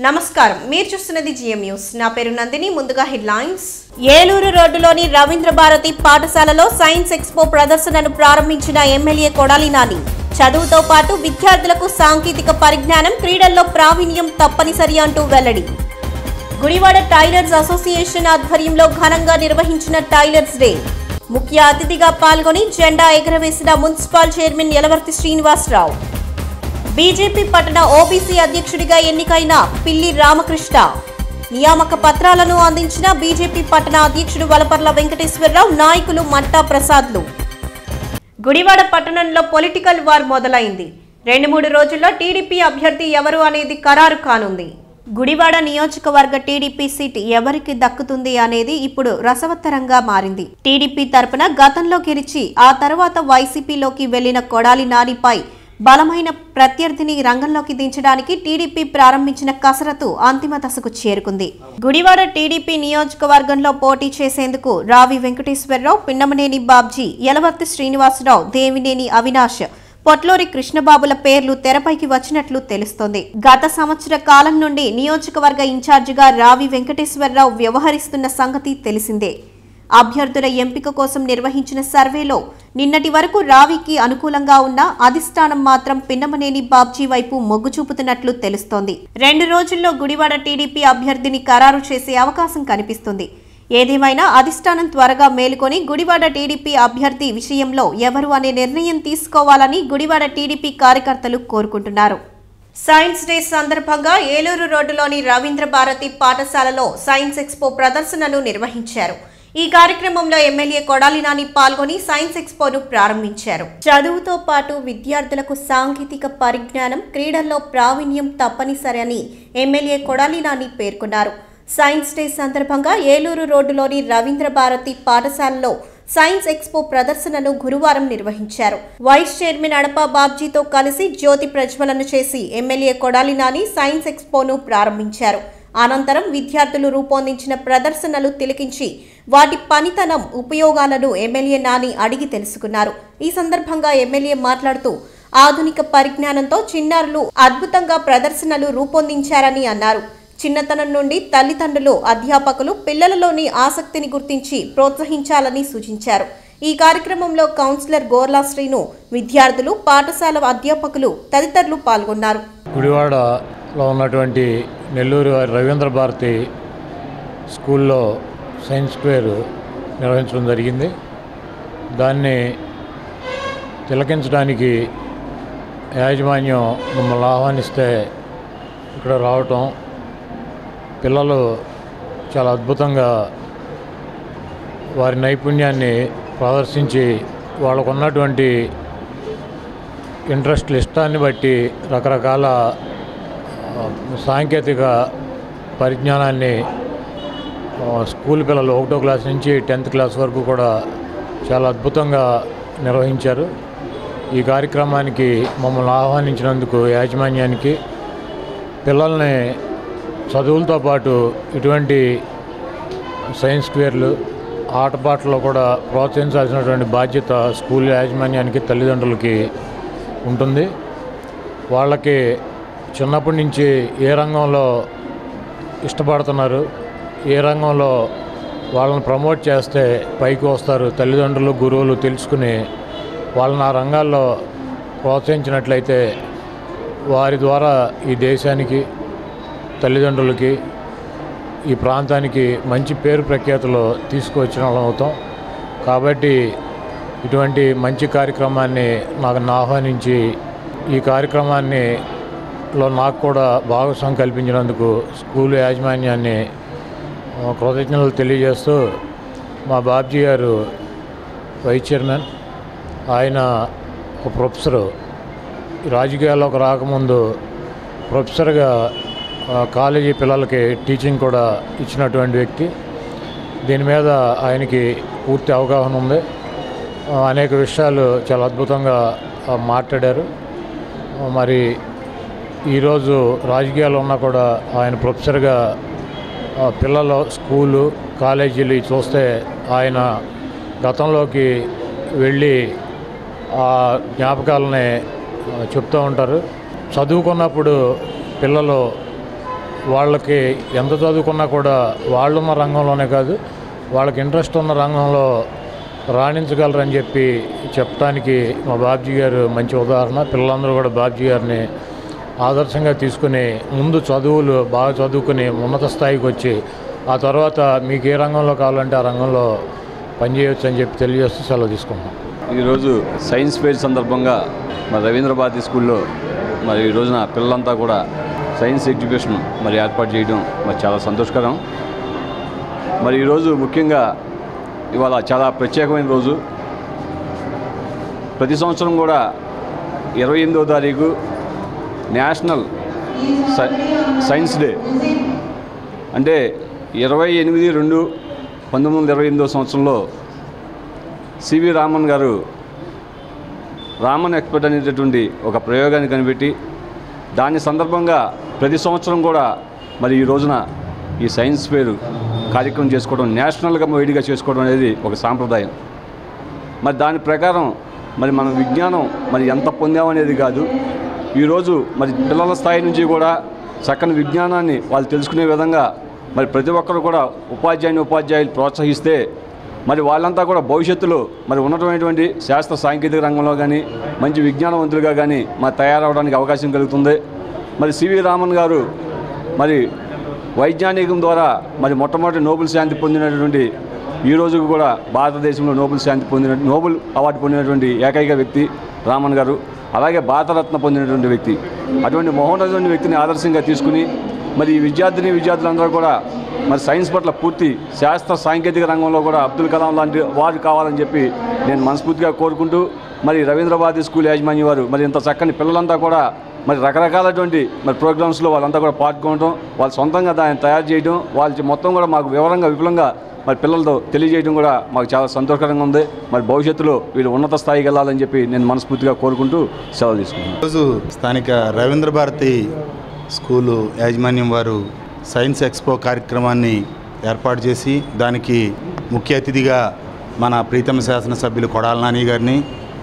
నమస్కారం మీరు చూస్తున్నది జిఎం న్యూస్ నా పేరు నందిని ముందుగా హెడ్లైన్స్ ఏలూరు రోడ్డులోని రవీంద్ర భారతి పాఠశాలలో సైన్స్ ఎక్స్పో ప్రదర్శనను ప్రారంభించిన ఎమ్మెల్యే కొడాలి నాని చదువుతో పాటు విద్యార్థులకు సాంకేతిక పరిజ్ఞానం క్రీడల్లో ప్రావీణ్యం తప్పనిసరి అంటూ వెల్లడి గుడివాడ టైలర్స్ అసోసియేషన్ ఆధ్వర్యంలో ఘనంగా నిర్వహించిన టైలర్స్ డే ముఖ్య అతిథిగా పాల్గొని జెండా ఎగురవేసిన municipal chairman Yalavarthi Srinivasa Rao BJP పట్టణ ఓబీసీ అధ్యక్షుడిగా ఎన్నికైన పిల్లి రామకృష్ణ నియామక పత్రాలను అందించిన బీజేపీ పట్టణ అధ్యక్షుడు వలపర్ల వెంకటేశ్వరరావు నాయకులు మట్టా ప్రసాద్లు గుడివాడ పట్టణంలో పొలిటికల్ వార్ మొదలైంది 2-3 రోజుల్లో టీడీపీ అభ్యర్థి ఎవరు అనేది ఖరారు కానుంది గుడివాడ నియోజకవర్గ టీడీపీ సీట్ ఎవరికి దక్కుతుంది అనేది ఇప్పుడు రసవత్తరంగా మారింది టీడీపీ తరపున గతంలో గెలిచి ఆ తర్వాత వైసీపీలోకి వెళ్లిన కొడాలి నానిపై బలమైన ప్రత్యర్థిని రంగంలోకి దించడానికి టీడీపీ ప్రారంభించిన కసరత్తు అంతిమ దశకు చేరుకుంది గుడివాడ టీడీపీ నియోజకవర్గంలో పోటీ చేసేందుకు రావి వెంకటేశ్వరరావు పిన్నమనేని బాబ్జీ యలవర్తి శ్రీనివాసరావు దేవినేని అవినాష్ పొట్లూరి కృష్ణబాబుల పేర్లు తెరపైకి వచ్చినట్లు తెలుస్తోంది గత సంవత్సర కాలం నుండి నియోజకవర్గ ఇన్ఛార్జిగా రావి వెంకటేశ్వరరావు వ్యవహరిస్తున్న సంగతి తెలిసిందే అభ్యర్థుల ఎంపిక కోసం నిర్వహించిన సర్వేలో నిన్నటి వరకు రావికి అనుకూలంగా ఉన్న అధిష్టానం మాత్రం పిన్నమనేని బాబ్జీ వైపు మొగ్గు చూపుతున్నట్లు తెలుస్తోంది 2 రోజుల్లో గుడివాడ టీడీపీ అభ్యర్థిని ఖరారు చేసే అవకాశం కనిపిస్తుంది ఏదేమైనా అధిష్టానం త్వరగా మేలుకొని గుడివాడ టీడీపీ అభ్యర్థి విషయంలో ఎవరు అనే నిర్ణయం తీసుకోవాలని గుడివాడ టీడీపీ కార్యకర్తలు కోరుకుంటున్నారు సైన్స్ డే సందర్భంగా ఏలూరు రోడ్డులోని రవీంద్ర భారతి పాఠశాలలో సైన్స్ ఎక్స్పో ప్రదర్శనను నిర్వహించారు ఈ కార్యక్రమంలో ఎమ్మెల్యే కొడాలి నాని పాల్గొని సైన్స్ ఎక్స్పోను ప్రారంభించారు చదువుతో పాటు విద్యార్థులకు సాంకేతిక పరిజ్ఞానం క్రీడల్లో ప్రావీణ్యం తప్పనిసరి అని ఎమ్మెల్యే కొడాలి నాని పేర్కొన్నారు సైన్స్ డే సందర్భంగా ఏలూరు రోడ్డులోని రవీంద్ర భారతి పాఠశాలలో సైన్స్ ఎక్స్పో ప్రదర్శనను గురువారం నిర్వహించారు వైస్ చైర్మన్ అడపా బాబ్జీతో కలిసి జ్యోతి ప్రజ్వలన చేసి ఎమ్మెల్యే కొడాలి నాని సైన్స్ ఎక్స్పోను ప్రారంభించారు అనంతరం విద్యార్థులు రూపొందించిన ప్రదర్శనలు తిలకించి వాటి పనితనం ఉపయోగాలను ఎమ్మెల్యే నాని అడిగి తెలుసుకున్నారు ఈ సందర్భంగా ఎమ్మెల్యే మాట్లాడుతూ ఆధునిక పరిజ్ఞానంతో చిన్నారులు అద్భుతంగా ప్రదర్శనలు రూపొందించారని అన్నారు చిన్నతనం నుండి తల్లిదండ్రులు అధ్యాపకులు పిల్లలలోని ఆసక్తిని గుర్తించి ప్రోత్సహించాలని సూచించారు ఈ కార్యక్రమంలో కౌన్సిలర్ గోర్లా శ్రీను విద్యార్థులు పాఠశాల అధ్యాపకులు తదితరులు పాల్గొన్నారు గుడివాడలో ఉన్నటువంటి నెల్లూరు రవీంద్ర భారతి స్కూల్లో సైన్స్ ఫేర్ నిర్వహించడం జరిగింది దాన్ని తిలకించడానికి యాజమాన్యం మమ్మల్ని ఆహ్వానిస్తే ఇక్కడ రావటం పిల్లలు చాలా అద్భుతంగా వారి నైపుణ్యాన్ని ప్రదర్శించి వాళ్ళకు ఉన్నటువంటి ఇంట్రెస్ట్లు ఇష్టాన్ని బట్టి రకరకాల సాంకేతిక పరిజ్ఞానాన్ని స్కూల్ పిల్లలు 1వ క్లాస్ నుంచి 10th క్లాస్ వరకు కూడా చాలా అద్భుతంగా నిర్వహించారు ఈ కార్యక్రమానికి మమ్మల్ని ఆహ్వానించినందుకు యాజమాన్యానికి పిల్లల్ని చదువులతో పాటు ఇటువంటి సైన్స్ ఫేర్లు ఆటపాటల్లో కూడా ప్రోత్సహించాల్సినటువంటి బాధ్యత స్కూల్ యాజమాన్యానికి తల్లిదండ్రులకి ఉంటుంది వాళ్ళకి చిన్నప్పటి నుంచి ఏ రంగంలో ఇష్టపడుతున్నారు ఏ రంగంలో వాళ్ళని ప్రమోట్ చేస్తే పైకి వస్తారు తల్లిదండ్రులు గురువులు తెలుసుకుని వాళ్ళని ఆ రంగాల్లో ప్రోత్సహించినట్లయితే వారి ద్వారా ఈ దేశానికి తల్లిదండ్రులకి ఈ ప్రాంతానికి మంచి పేరు ప్రఖ్యాతులు తీసుకువచ్చిన వాళ్ళం అవుతాం కాబట్టి ఇటువంటి మంచి కార్యక్రమాన్ని నాకు ఆహ్వానించి ఈ కార్యక్రమాన్నిలో నాకు కూడా భాగస్వామ్యం కల్పించినందుకు స్కూల్ యాజమాన్యాన్ని కృతజ్ఞతలు తెలియజేస్తూ మా బాబ్జీ గారు వైస్ చైర్మన్ ఆయన ఒక ప్రొఫెసరు రాజకీయాల్లోకి రాకముందు ప్రొఫెసర్గా కాలేజీ పిల్లలకి టీచింగ్ కూడా ఇచ్చినటువంటి వ్యక్తి దీని మీద ఆయనకి పూర్తి అవగాహన ఉంది అనేక విషయాలు చాలా అద్భుతంగా మాట్లాడారు మరి ఈరోజు రాజకీయాలు ఉన్నా కూడా ఆయన ప్రొఫెసర్గా పిల్లలు స్కూలు కాలేజీలు చూస్తే ఆయన గతంలోకి వెళ్ళి ఆ జ్ఞాపకాలని చెప్తూ ఉంటారు. చదువుకున్నప్పుడు పిల్లలు వాళ్ళకి ఎంత చదువుకున్నా కూడా వాళ్ళున్న రంగంలోనే కాదు, వాళ్ళకి ఇంట్రెస్ట్ ఉన్న రంగంలో రాణించగలరని చెప్పి చెప్పడానికి మా బాబ్జీ గారు మంచి ఉదాహరణ. పిల్లలందరూ కూడా బాబ్జీ గారిని ఆదర్శంగా తీసుకుని ముందు చదువులు బాగా చదువుకుని ఉన్నత స్థాయికి వచ్చి ఆ తర్వాత మీకు ఏ రంగంలో కావాలంటే ఆ రంగంలో పనిచేయవచ్చు అని చెప్పి తెలియజేస్తూ సెలవు తీసుకుంటాం. ఈరోజు సైన్స్ ఫెయిర్ సందర్భంగా మరి రవీంద్ర భారతి స్కూల్లో మరి ఈ రోజున పిల్లలంతా కూడా సైన్స్ ఎగ్జిబిషన్ మరి ఏర్పాటు చేయడం మరి చాలా సంతోషకరం. మరి ఈరోజు ముఖ్యంగా ఇవాళ చాలా ప్రత్యేకమైన రోజు. ప్రతి సంవత్సరం కూడా 28వ తారీఖు నేషనల్ సైన్స్ డే. అంటే 28/2/1928 సంవత్సరంలో సివి రామన్ గారు రామన్ ఎక్స్పెర్ట్ అనేటటువంటి ఒక ప్రయోగాన్ని కనిపెట్టి దాని సందర్భంగా ప్రతి సంవత్సరం కూడా మరి ఈ రోజున ఈ సైన్స్ ఫేర్ కార్యక్రమం చేసుకోవడం, నేషనల్గా వైడ్గా చేసుకోవడం అనేది ఒక సాంప్రదాయం. మరి దాని ప్రకారం మరి మనం విజ్ఞానం మరి ఎంత పొందామనేది కాదు, ఈరోజు మరి పిల్లల స్థాయి నుంచి కూడా చక్కని విజ్ఞానాన్ని వాళ్ళు తెలుసుకునే విధంగా మరి ప్రతి ఒక్కరు కూడా ఉపాధ్యాయులు ప్రోత్సహిస్తే మరి వాళ్ళంతా కూడా భవిష్యత్తులో మరి ఉన్నటువంటి శాస్త్ర సాంకేతిక రంగంలో కానీ మంచి విజ్ఞానవంతులుగా కానీ మరి తయారవడానికి అవకాశం కలుగుతుంది. మరి సివి రామన్ గారు మరి వైజ్ఞానికం ద్వారా మరి మొట్టమొదటి నోబెల్ శాంతి పొందినటువంటి ఈ రోజుకు కూడా భారతదేశంలో నోబెల్ అవార్డు పొందినటువంటి ఏకైక వ్యక్తి రామన్ గారు. అలాగే భారతరత్న పొందినటువంటి వ్యక్తి. అటువంటి మహోన్నతమైన వ్యక్తిని ఆదర్శంగా తీసుకుని మరి ఈ విద్యార్థులందరూ కూడా మరి సైన్స్ పట్ల పూర్తి శాస్త్ర సాంకేతిక రంగంలో కూడా అబ్దుల్ కలాం లాంటి వారు కావాలని చెప్పి నేను మనస్ఫూర్తిగా కోరుకుంటూ మరి రవీంద్ర భారతి స్కూల్ యాజమాన్యం వారు మరి ఇంత చక్కని పిల్లలంతా కూడా మరి రకరకాలటువంటి మరి ప్రోగ్రామ్స్లో వాళ్ళంతా కూడా పాల్గొనడం, వాళ్ళు సొంతంగా దాన్ని తయారు చేయడం, వాళ్ళ మొత్తం కూడా మాకు విపులంగా మరి పిల్లలతో తెలియజేయడం కూడా మాకు చాలా సంతోషకరంగా ఉంది. మరి భవిష్యత్తులో వీళ్ళు ఉన్నత స్థాయికి వెళ్ళాలని చెప్పి నేను మనస్ఫూర్తిగా కోరుకుంటూ సెలవు తీసుకుంటున్నాను. ఈరోజు స్థానిక రవీంద్ర భారతి స్కూలు యాజమాన్యం వారు సైన్స్ ఎక్స్పో కార్యక్రమాన్ని ఏర్పాటు చేసి దానికి ముఖ్య అతిథిగా మన ప్రీతమ శాసనసభ్యులు కొడాల నాని గారిని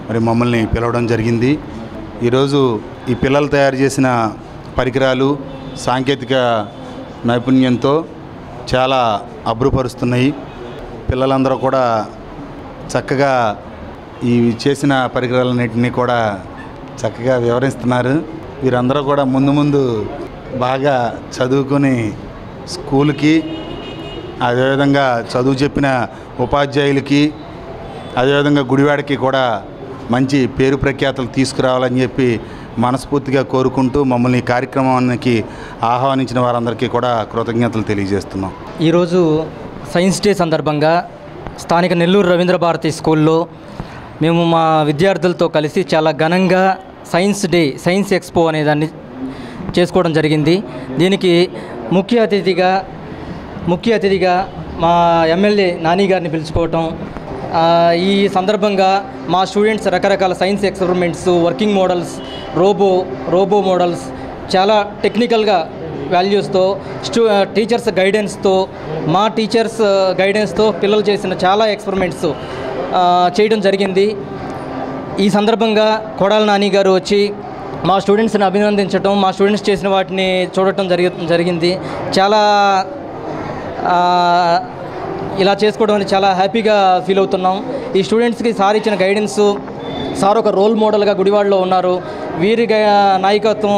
మరి మమ్మల్ని పిలవడం జరిగింది. ఈరోజు ఈ పిల్లలు తయారు చేసిన పరికరాలు సాంకేతిక నైపుణ్యంతో చాలా అభ్రుపరుస్తున్నాయి. పిల్లలందరూ కూడా చక్కగా ఈ చేసిన పరికరాలన్నింటినీ కూడా చక్కగా వివరిస్తున్నారు. వీరందరూ కూడా ముందు బాగా చదువుకొని స్కూల్కి, అదేవిధంగా చదువు చెప్పిన ఉపాధ్యాయులకి, అదేవిధంగా గుడివాడకి కూడా మంచి పేరు ప్రఖ్యాతలు తీసుకురావాలని చెప్పి మనస్ఫూర్తిగా కోరుకుంటూ మమ్మల్ని ఈ కార్యక్రమానికి ఆహ్వానించిన వారందరికీ కూడా కృతజ్ఞతలు తెలియజేస్తున్నాం. ఈరోజు సైన్స్ డే సందర్భంగా స్థానిక నెల్లూరు రవీంద్ర భారతి స్కూల్లో మేము మా విద్యార్థులతో కలిసి చాలా ఘనంగా సైన్స్ ఎక్స్పో అనేదాన్ని చేసుకోవడం జరిగింది. దీనికి ముఖ్య అతిథిగా మా ఎమ్మెల్యే నాని గారిని పిలుచుకోవటం, ఈ సందర్భంగా మా స్టూడెంట్స్ రకరకాల science experiments, working models, robo models చాలా టెక్నికల్గా వాల్యూస్తో టీచర్స్ గైడెన్స్తో పిల్లలు చేసిన చాలా ఎక్స్పెరిమెంట్స్ చేయడం జరిగింది. ఈ సందర్భంగా కొడాల నాని గారు వచ్చి మా స్టూడెంట్స్ని అభినందించడం, మా స్టూడెంట్స్ చేసిన వాటిని చూడటం జరిగింది. చాలా ఇలా చేసుకోవడం అని చాలా హ్యాపీగా ఫీల్ అవుతున్నాం. ఈ స్టూడెంట్స్కి సార్ ఇచ్చిన గైడెన్స్, సార్ ఒక రోల్ మోడల్గా గుడివాడలో ఉన్నారు. వీరి నాయకత్వం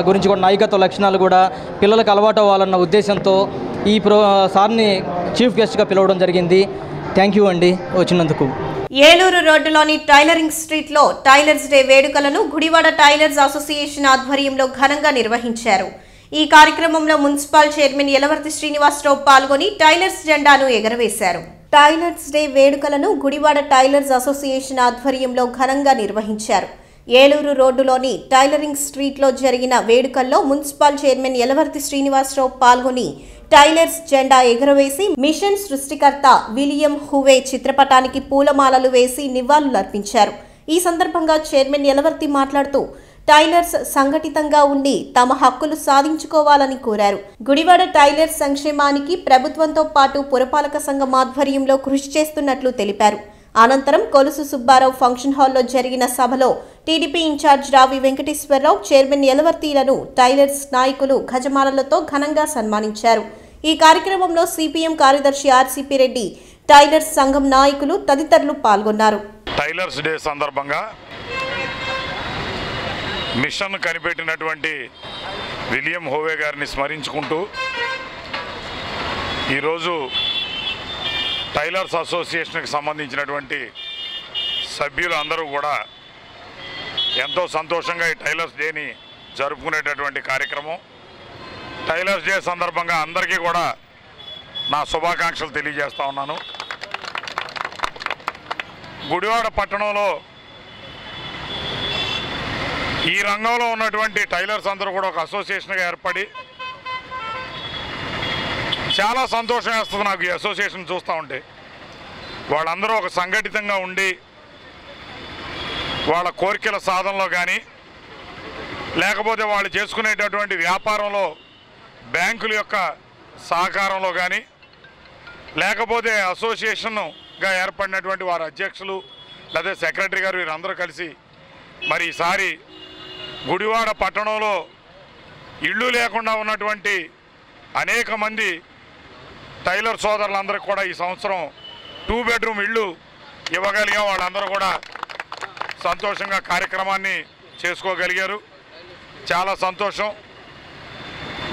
గురించి కూడా, నాయకత్వ లక్షణాలు కూడా పిల్లలకు అలవాటు అవ్వాలన్న ఉద్దేశంతో ఈ సార్ని చీఫ్ గెస్ట్గా పిలవడం జరిగింది. థ్యాంక్ యూ అండి వచ్చినందుకు. ఏలూరు రోడ్డులోని టైలరింగ్ స్ట్రీట్లో టైలర్స్ డే వేడుకలను గుడివాడ టైలర్స్ అసోసియేషన్ ఆధ్వర్యంలో ఘనంగా నిర్వహించారు. ఈ కార్యక్రమంలో మున్సిపల్ చైర్మన్ యలవర్తి శ్రీనివాసరావు పాల్గొని టైలర్స్ జెండాను ఎగరవేశారు. టైలర్స్ డే వేడుకలను గుడివాడ టైలర్స్ అసోసియేషన్ ఆధ్వర్యంలో ఘనంగా నిర్వహించారు. ఏలూరు రోడ్డులోని టైలరింగ్ స్ట్రీట్లో జరిగిన వేడుకల్లో మున్సిపల్ చైర్మన్ యలవర్తి శ్రీనివాసరావు పాల్గొని టైలర్స్ జెండా ఎగురవేసి మిషన్ సృష్టికర్త విలియం హువే చిత్రపటానికి పూలమాలలు వేసి నివాళులర్పించారు. ఈ సందర్భంగా చైర్మన్ యలవర్తి మాట్లాడుతూ టైలర్స్ సంఘటితంగా ఉండి తమ హక్కులు సాధించుకోవాలని కోరారు. గుడివాడ టైలర్స్ సంక్షేమానికి ప్రభుత్వంతో పాటు పురపాలక సంఘం ఆధ్వర్యంలో కృషి చేస్తున్నట్లు తెలిపారు. అనంతరం కొలుసు సుబ్బారావు ఫంక్షన్ హాల్లో జరిగిన సభలో TDP incharge Ravi Venkateswararao, chairman యలవర్తిలను tailors నాయకులు గజమాలలతో ఘనంగా సన్మానించారు. ఈ కార్యక్రమంలో సిపిఎం కార్యదర్శి ఆర్సీపీ రెడ్డి, టైలర్స్ సంఘం నాయకులు తదితరులు పాల్గొన్నారు. టైలర్స్ డే సందర్భంగా మిషన్ కనిపెట్టినటువంటి విలియం హోవే గారిని స్మరించుకుంటూ ఈరోజు టైలర్స్ అసోసియేషన్కి సంబంధించినటువంటి సభ్యులు అందరూ కూడా ఎంతో సంతోషంగా ఈ టైలర్స్ డేని జరుపుకునేటటువంటి కార్యక్రమం. టైలర్స్ డే సందర్భంగా అందరికీ కూడా నా శుభాకాంక్షలు తెలియజేస్తా ఉన్నాను. గుడివాడ పట్టణంలో ఈ రంగంలో ఉన్నటువంటి టైలర్స్ అందరూ కూడా ఒక అసోసియేషన్గా ఏర్పడి చాలా సంతోషం వేస్తుంది నాకు ఈ అసోసియేషన్ చూస్తూ ఉంటే. వాళ్ళందరూ ఒక సంఘటితంగా ఉండి వాళ్ళ కోరికల సాధనలో కానీ లేకపోతే వాళ్ళు చేసుకునేటటువంటి వ్యాపారంలో బ్యాంకుల యొక్క సహకారంలో కానీ లేకపోతే అసోసియేషన్గా ఏర్పడినటువంటి వారి అధ్యక్షులు లేదా సెక్రటరీ గారు వీరందరూ కలిసి మరి ఈసారి గుడివాడ పట్టణంలో ఇళ్ళు లేకుండా ఉన్నటువంటి అనేక మంది టైలర్ సోదరులందరికీ కూడా ఈ సంవత్సరం 2 బెడ్రూమ్ ఇళ్ళు ఇవ్వగలిగాం. వాళ్ళందరూ కూడా సంతోషంగా కార్యక్రమాన్ని చేసుకోగలిగారు. చాలా సంతోషం.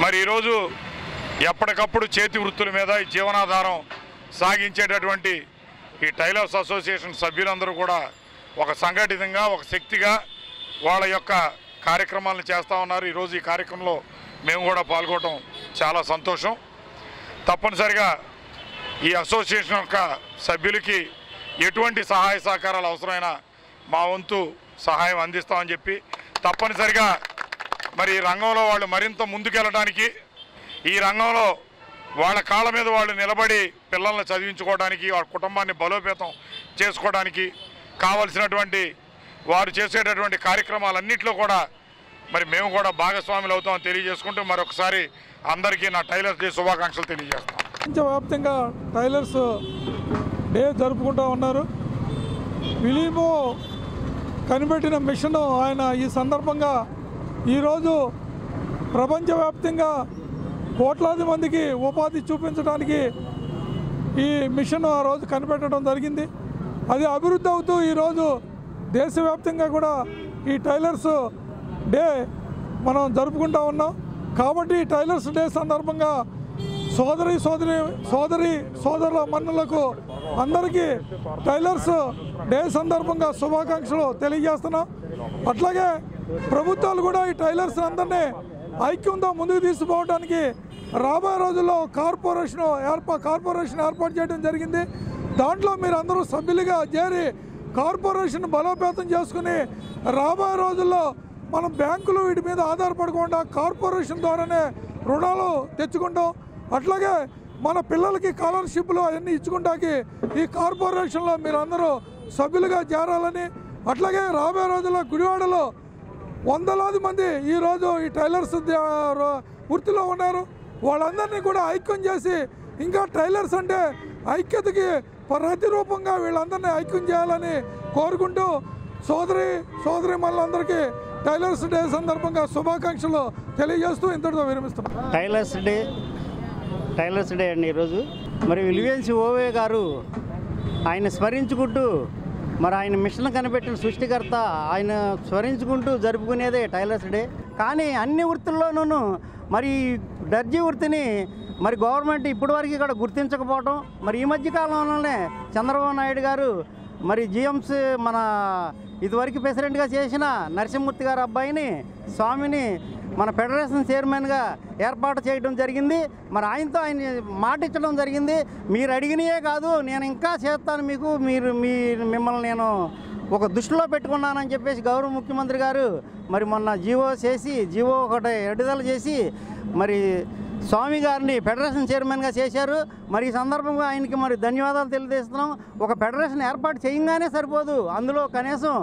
మరి ఈరోజు ఎప్పటికప్పుడు చేతి వృత్తుల మీద ఈ జీవనాధారం సాగించేటటువంటి ఈ టైలర్స్ అసోసియేషన్ సభ్యులందరూ కూడా ఒక సంఘటితంగా ఒక శక్తిగా వాళ్ళ యొక్క కార్యక్రమాలను చేస్తూ ఉన్నారు. ఈరోజు ఈ కార్యక్రమంలో మేము కూడా పాల్గొనడం చాలా సంతోషం. తప్పనిసరిగా ఈ అసోసియేషన్ యొక్క సభ్యులకి ఎటువంటి సహాయ సహకారాలు అవసరమైన మా వంతు సహాయం అందిస్తామని చెప్పి తప్పనిసరిగా మరి ఈ రంగంలో వాళ్ళు మరింత ముందుకెళ్ళడానికి, ఈ రంగంలో వాళ్ళ కాళ్ళ మీద వాళ్ళు నిలబడి పిల్లల్ని చదివించుకోవడానికి, వాళ్ళ కుటుంబాన్ని బలోపేతం చేసుకోవడానికి కావలసినటువంటి వారు చేసేటటువంటి కార్యక్రమాలన్నింటిలో కూడా మరి మేము కూడా భాగస్వాములు అవుతామని తెలియజేసుకుంటూ మరొకసారి అందరికీ నా టైలర్స్ డే శుభాకాంక్షలు తెలియజేస్తాం. ప్రపంచవ్యాప్తంగా టైలర్స్ డే జరుపుకుంటూ ఉన్నారు. విలీమో కనిపెట్టిన మిషన్ ఆయన ఈ సందర్భంగా ఈరోజు ప్రపంచవ్యాప్తంగా కోట్లాది మందికి ఉపాధి చూపించడానికి ఈ మిషన్ ఆ రోజు కనిపెట్టడం జరిగింది. అది అభివృద్ధి అవుతూ ఈరోజు దేశవ్యాప్తంగా కూడా ఈ టైలర్స్ డే మనం జరుపుకుంటూ ఉన్నాం. కాబట్టి టైలర్స్ డే సందర్భంగా సోదరుల మన్నులకు అందరికీ టైలర్స్ డే సందర్భంగా శుభాకాంక్షలు తెలియజేస్తున్నాం. అట్లాగే ప్రభుత్వాలు కూడా ఈ టైలర్స్ అందరినీ ఐక్యంతో ముందుకు తీసుకుపోవడానికి రాబోయే రోజుల్లో కార్పొరేషన్ ఏర్పాటు చేయడం జరిగింది. దాంట్లో మీరు అందరూ సభ్యులుగా చేరి కార్పొరేషన్ బలోపేతం చేసుకుని రాబోయే రోజుల్లో మనం బ్యాంకులు వీటి మీద ఆధారపడకుండా కార్పొరేషన్ ద్వారానే రుణాలు తెచ్చుకుంటాం. అట్లాగే మన పిల్లలకి స్కాలర్షిప్లు అవన్నీ ఇచ్చుకుంటాకి ఈ కార్పొరేషన్లో మీరు అందరూ సభ్యులుగా చేరాలని, అట్లాగే రాబోయే రోజుల్లో గుడివాడలో వందలాది మంది ఈరోజు ఈ టైలర్స్ వృత్తిలో ఉన్నారు. వాళ్ళందరినీ కూడా ఐక్యం చేసి ఇంకా టైలర్స్ అంటే ఐక్యతకి ప్రతిరూపంగా వీళ్ళందరినీ ఐక్యం చేయాలని కోరుకుంటూ సోదరి మళ్ళందరికీ టైలర్స్ డే సందర్భంగా శుభాకాంక్షలు తెలియజేస్తూ ఇంతటితో విరమిస్తున్నాం. టైలర్స్ డే అండి ఈరోజు. మరి విలియం హోవే గారు ఆయన స్మరించుకుంటూ మరి ఆయన మిషన్ కనిపెట్టిన సృష్టికర్త ఆయన స్మరించుకుంటూ జరుపుకునేదే టైలర్స్ డే. కానీ అన్ని వృత్తుల్లోనూ మరి దర్జీ వృత్తిని మరి గవర్నమెంట్ ఇప్పటివరకు కూడా గుర్తించకపోవటం, మరి ఈ మధ్యకాలంలోనే చంద్రబాబు నాయుడు గారు మరి జిఎంస్ మన ఇదివరకు ప్రెసిడెంట్గా చేసిన నరసింహమూర్తి గారు అబ్బాయిని స్వామిని మన ఫెడరేషన్ చైర్మన్గా ఏర్పాటు చేయడం జరిగింది. మరి ఆయనతో ఆయన మాట ఇచ్చడం జరిగింది, మీరు అడిగినయే కాదు నేను ఇంకా చేస్తాను మీకు, మిమ్మల్ని నేను ఒక దృష్టిలో పెట్టుకున్నానని చెప్పేసి గౌరవ ముఖ్యమంత్రి గారు మరి మొన్న జీవో ఒకటి విడుదల చేసి మరి స్వామి గారిని ఫెడరేషన్ చైర్మన్గా చేశారు. మరి ఈ సందర్భంగా ఆయనకి మరి ధన్యవాదాలు తెలియజేస్తున్నాం. ఒక ఫెడరేషన్ ఏర్పాటు చేయగానే సరిపోదు, అందులో కనీసం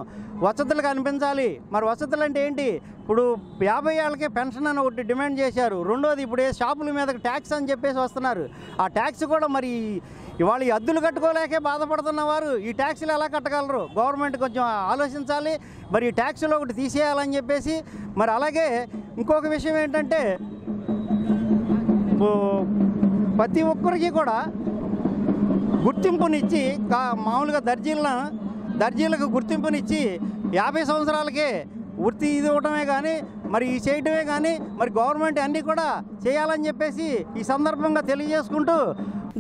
వసతులు కనిపించాలి. మరి వసతులు అంటే ఏంటి? ఇప్పుడు 50 ఏళ్ళకే పెన్షన్ అని ఒకటి డిమాండ్ చేశారు. రెండోది ఇప్పుడు షాపుల మీద ట్యాక్స్ అని చెప్పేసి వస్తున్నారు. ఆ ట్యాక్స్ కూడా మరి ఇవాళ ఈ అద్దెలు కట్టుకోలేకే బాధపడుతున్న వారు ఈ ట్యాక్సీలు ఎలా కట్టగలరు? గవర్నమెంట్ కొంచెం ఆలోచించాలి. మరి ఈ ట్యాక్సీలో ఒకటి తీసేయాలని చెప్పేసి. మరి అలాగే ఇంకొక విషయం ఏంటంటే ప్రతి ఒక్కరికి కూడా గుర్తింపునిచ్చి మామూలుగా దర్జీలకు గుర్తింపునిచ్చి 50 సంవత్సరాలకే వృత్తి ఇది ఇవ్వటమే కానీ మరి ఈ చేయటమే కానీ మరి గవర్నమెంట్ అన్నీ కూడా చేయాలని చెప్పేసి ఈ సందర్భంగా తెలియజేసుకుంటూ